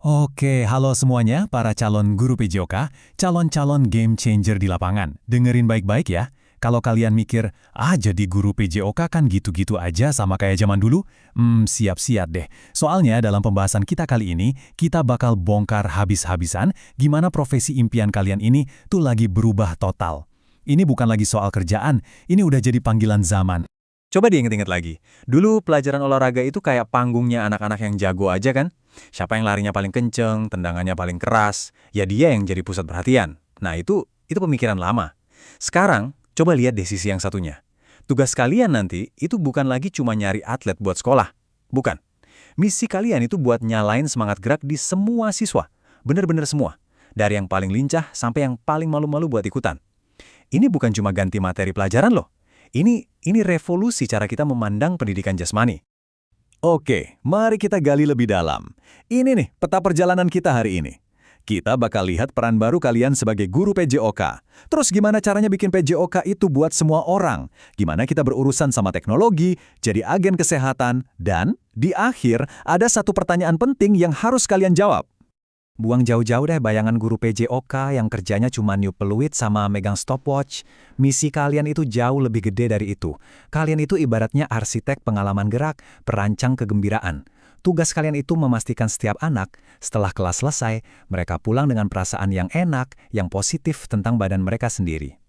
Oke, halo semuanya, para calon guru PJOK, calon-calon game changer di lapangan. Dengerin baik-baik ya. Kalau kalian mikir, jadi guru PJOK kan gitu-gitu aja sama kayak zaman dulu, siap-siap deh. Soalnya dalam pembahasan kita kali ini, kita bakal bongkar habis-habisan gimana profesi impian kalian ini tuh lagi berubah total. Ini bukan lagi soal kerjaan, ini udah jadi panggilan zaman. Coba diinget-inget lagi. Dulu pelajaran olahraga itu kayak panggungnya anak-anak yang jago aja kan? Siapa yang larinya paling kenceng, tendangannya paling keras, ya dia yang jadi pusat perhatian. Nah itu pemikiran lama. Sekarang, coba lihat deh sisi yang satunya. Tugas kalian nanti itu bukan lagi cuma nyari atlet buat sekolah. Bukan. Misi kalian itu buat nyalain semangat gerak di semua siswa. Bener-bener semua. Dari yang paling lincah sampai yang paling malu-malu buat ikutan. Ini bukan cuma ganti materi pelajaran loh. Ini revolusi cara kita memandang pendidikan jasmani. Oke, mari kita gali lebih dalam. Ini nih, peta perjalanan kita hari ini. Kita bakal lihat peran baru kalian sebagai guru PJOK. Terus gimana caranya bikin PJOK itu buat semua orang? Gimana kita berurusan sama teknologi, jadi agen kesehatan, dan di akhir ada satu pertanyaan penting yang harus kalian jawab. Buang jauh-jauh deh bayangan guru PJOK yang kerjanya cuma niup peluit sama megang stopwatch. Misi kalian itu jauh lebih gede dari itu. Kalian itu ibaratnya arsitek pengalaman gerak, perancang kegembiraan. Tugas kalian itu memastikan setiap anak, setelah kelas selesai, mereka pulang dengan perasaan yang enak, yang positif tentang badan mereka sendiri.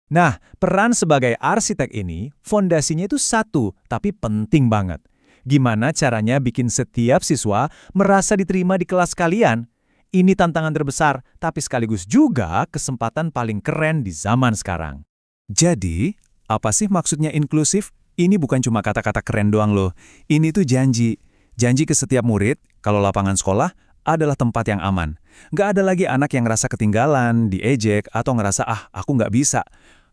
Nah, peran sebagai arsitek ini, fondasinya itu satu, tapi penting banget. Gimana caranya bikin setiap siswa merasa diterima di kelas kalian? Ini tantangan terbesar, tapi sekaligus juga kesempatan paling keren di zaman sekarang. Jadi, apa sih maksudnya inklusif? Ini bukan cuma kata-kata keren doang loh. Ini tuh janji. Janji ke setiap murid, kalau lapangan sekolah adalah tempat yang aman. Nggak ada lagi anak yang ngerasa ketinggalan, diejek, atau ngerasa, aku nggak bisa.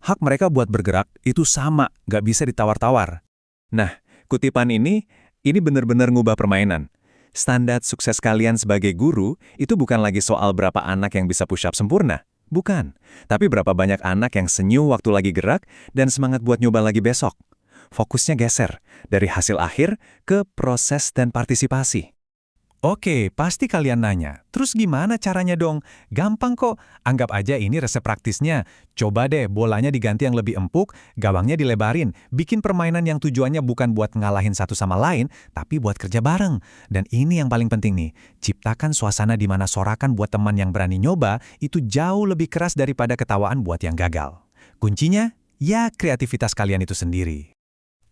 Hak mereka buat bergerak itu sama, nggak bisa ditawar-tawar. Nah, kutipan ini benar-benar ngubah permainan. Standar sukses kalian sebagai guru itu bukan lagi soal berapa anak yang bisa push up sempurna. Bukan. Tapi berapa banyak anak yang senyum waktu lagi gerak dan semangat buat nyoba lagi besok. Fokusnya geser dari hasil akhir ke proses dan partisipasi. Oke, pasti kalian nanya, terus gimana caranya dong? Gampang kok, anggap aja ini resep praktisnya. Coba deh bolanya diganti yang lebih empuk, gawangnya dilebarin, bikin permainan yang tujuannya bukan buat ngalahin satu sama lain, tapi buat kerja bareng. Dan ini yang paling penting nih, ciptakan suasana di mana sorakan buat teman yang berani nyoba, itu jauh lebih keras daripada ketawaan buat yang gagal. Kuncinya, ya kreativitas kalian itu sendiri.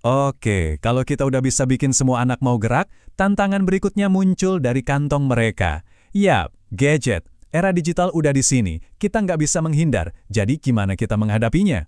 Oke, kalau kita udah bisa bikin semua anak mau gerak, tantangan berikutnya muncul dari kantong mereka. Yap, gadget. Era digital udah di sini, kita nggak bisa menghindar, jadi gimana kita menghadapinya?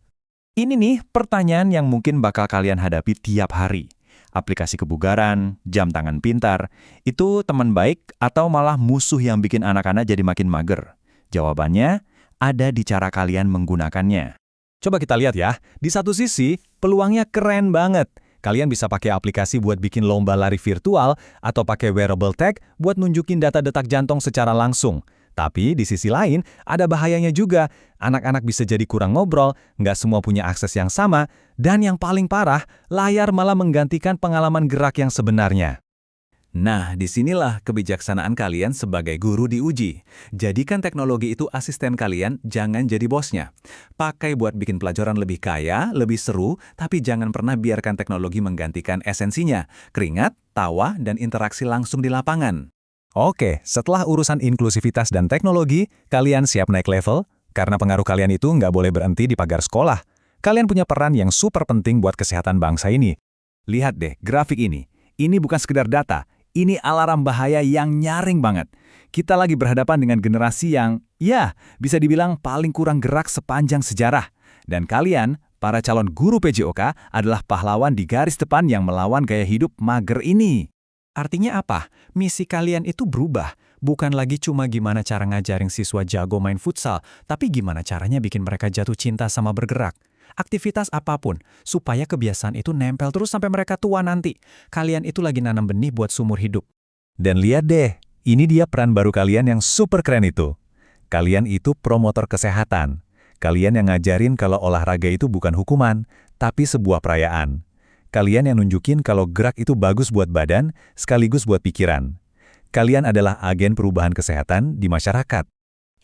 Ini nih pertanyaan yang mungkin bakal kalian hadapi tiap hari. Aplikasi kebugaran, jam tangan pintar, itu teman baik atau malah musuh yang bikin anak-anak jadi makin mager? Jawabannya ada di cara kalian menggunakannya. Coba kita lihat ya, di satu sisi, peluangnya keren banget. Kalian bisa pakai aplikasi buat bikin lomba lari virtual atau pakai wearable tag buat nunjukin data detak jantung secara langsung. Tapi di sisi lain, ada bahayanya juga. Anak-anak bisa jadi kurang ngobrol, nggak semua punya akses yang sama, dan yang paling parah, layar malah menggantikan pengalaman gerak yang sebenarnya. Nah, disinilah kebijaksanaan kalian sebagai guru diuji. Jadikan teknologi itu asisten kalian, jangan jadi bosnya. Pakai buat bikin pelajaran lebih kaya, lebih seru, tapi jangan pernah biarkan teknologi menggantikan esensinya. Keringat, tawa, dan interaksi langsung di lapangan. Oke, setelah urusan inklusivitas dan teknologi, kalian siap naik level? Karena pengaruh kalian itu nggak boleh berhenti di pagar sekolah. Kalian punya peran yang super penting buat kesehatan bangsa ini. Lihat deh, grafik ini. Ini bukan sekedar data. Ini alarm bahaya yang nyaring banget. Kita lagi berhadapan dengan generasi yang, bisa dibilang paling kurang gerak sepanjang sejarah. Dan kalian, para calon guru PJOK, adalah pahlawan di garis depan yang melawan gaya hidup mager ini. Artinya apa? Misi kalian itu berubah. Bukan lagi cuma gimana cara ngajarin siswa jago main futsal, tapi gimana caranya bikin mereka jatuh cinta sama bergerak. Aktivitas apapun, supaya kebiasaan itu nempel terus sampai mereka tua nanti. Kalian itu lagi nanam benih buat seumur hidup. Dan lihat deh, ini dia peran baru kalian yang super keren itu. Kalian itu promotor kesehatan. Kalian yang ngajarin kalau olahraga itu bukan hukuman, tapi sebuah perayaan. Kalian yang nunjukin kalau gerak itu bagus buat badan, sekaligus buat pikiran. Kalian adalah agen perubahan kesehatan di masyarakat.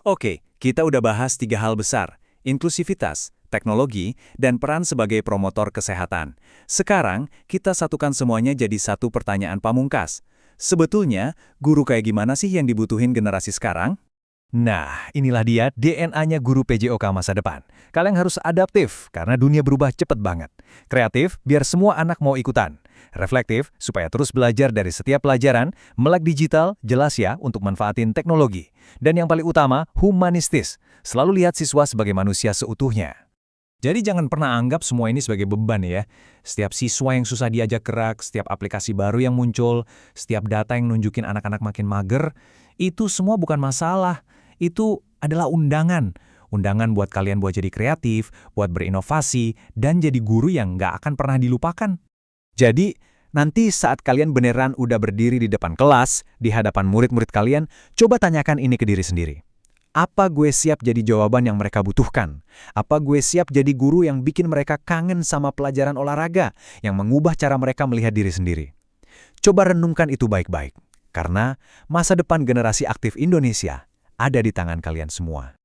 Oke, kita udah bahas 3 hal besar, inklusivitas, teknologi, dan peran sebagai promotor kesehatan. Sekarang, kita satukan semuanya jadi satu pertanyaan pamungkas. Sebetulnya, guru kayak gimana sih yang dibutuhin generasi sekarang? Nah, inilah dia DNA-nya guru PJOK masa depan. Kalian harus adaptif, karena dunia berubah cepet banget. Kreatif, biar semua anak mau ikutan. Reflektif, supaya terus belajar dari setiap pelajaran. Melek digital, jelas ya, untuk manfaatin teknologi. Dan yang paling utama, humanistis. Selalu lihat siswa sebagai manusia seutuhnya. Jadi jangan pernah anggap semua ini sebagai beban ya. Setiap siswa yang susah diajak gerak, setiap aplikasi baru yang muncul, setiap data yang nunjukin anak-anak makin mager, itu semua bukan masalah. Itu adalah undangan. Undangan buat kalian buat jadi kreatif, buat berinovasi, dan jadi guru yang nggak akan pernah dilupakan. Jadi, nanti saat kalian beneran udah berdiri di depan kelas, di hadapan murid-murid kalian, coba tanyakan ini ke diri sendiri. Apa gue siap jadi jawaban yang mereka butuhkan? Apa gue siap jadi guru yang bikin mereka kangen sama pelajaran olahraga, yang mengubah cara mereka melihat diri sendiri? Coba renungkan itu baik-baik, karena masa depan generasi aktif Indonesia ada di tangan kalian semua.